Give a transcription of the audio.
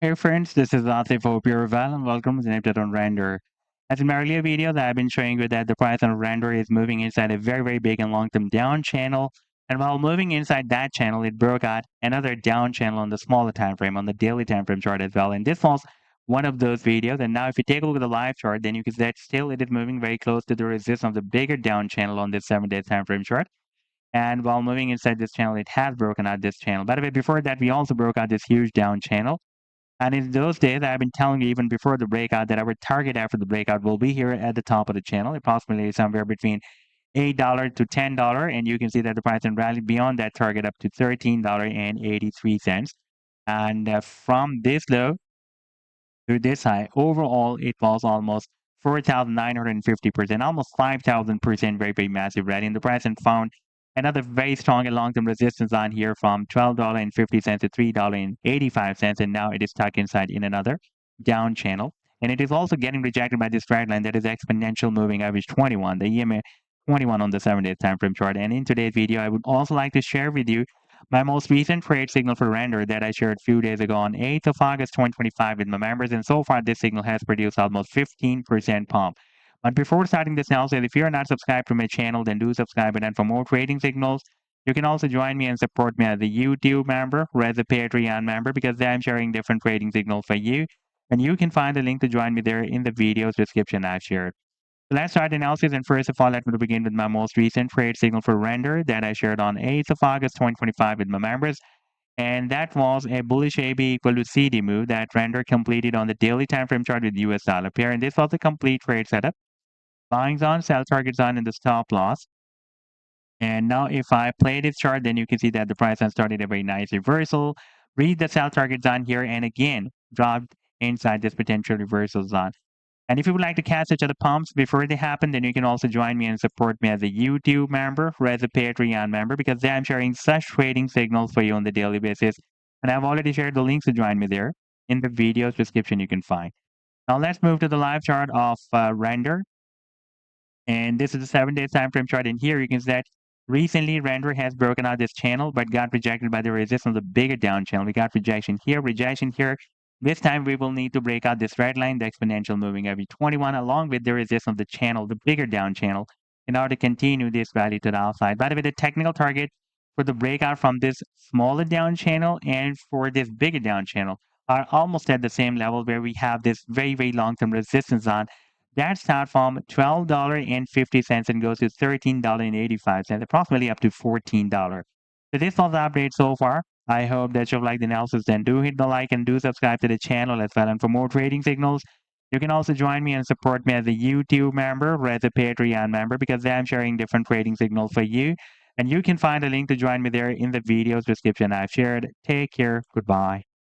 Hey friends, this is Atif. Hope you're well and welcome to an update on Render. As in my earlier videos, I've been showing you that the price on Render is moving inside a very big and long-term down channel. And while moving inside that channel, it broke out another down channel on the smaller time frame, on the daily time frame chart as well. And this was one of those videos. And now if you take a look at the live chart, then you can see that still it is moving very close to the resistance of the bigger down channel on this 7-day time frame chart. And while moving inside this channel, it has broken out this channel. By the way, before that, we also broke out this huge down channel. And in those days, I've been telling you even before the breakout that our target after the breakout will be here at the top of the channel, approximately somewhere between $8 to $10. And you can see that the price and rallied beyond that target up to $13.83. And from this low to this high, overall, it was almost 4,950%, almost 5,000%, very massive rally in the price, and found another very strong and long-term resistance on here from $12.50 to $3.85, and now it is stuck inside in another down channel. And it is also getting rejected by this trend line that is exponential moving average 21, the EMA 21 on the 7-day time frame chart. And in today's video, I would also like to share with you my most recent trade signal for render that I shared a few days ago on 8th of August 2025 with my members, and so far this signal has produced almost 15% pump. But before starting this analysis, if you're not subscribed to my channel, then do subscribe, and then for more trading signals, you can also join me and support me as a YouTube member or as a Patreon member because I'm sharing different trading signals for you, and you can find the link to join me there in the video's description I've shared. So let's start the analysis, and first of all, let me begin with my most recent trade signal for render that I shared on 8th of August 2025 with my members. And that was a bullish AB equal to CD move that render completed on the daily time frame chart with US dollar pair. And this was a complete trade setup. Buying's on, sell targets on, and the stop loss. And now if I play this chart, then you can see that the price has started a very nice reversal. Read the sell targets on here and again dropped inside this potential reversal zone. And if you would like to catch such other pumps before they happen, then you can also join me and support me as a YouTube member or as a Patreon member because I'm sharing such trading signals for you on the daily basis. And I've already shared the links to join me there in the video's description you can find. Now let's move to the live chart of Render. And this is the 7-day time frame chart. And here you can see that recently Render has broken out this channel but got rejected by the resistance of the bigger down channel. We got rejection here. This time we will need to break out this red line, the exponential moving average 21, along with the resistance of the channel, the bigger down channel, in order to continue this rally to the outside. By the way, the technical target for the breakout from this smaller down channel and for this bigger down channel are almost at the same level where we have this very long-term resistance on. That starts from $12.50 and goes to $13.85, approximately up to $14. So this was the update so far. I hope that you've liked the analysis. Then do hit the like and do subscribe to the channel as well. And for more trading signals, you can also join me and support me as a YouTube member or as a Patreon member because I'm sharing different trading signals for you. And you can find a link to join me there in the video's description I've shared. Take care. Goodbye.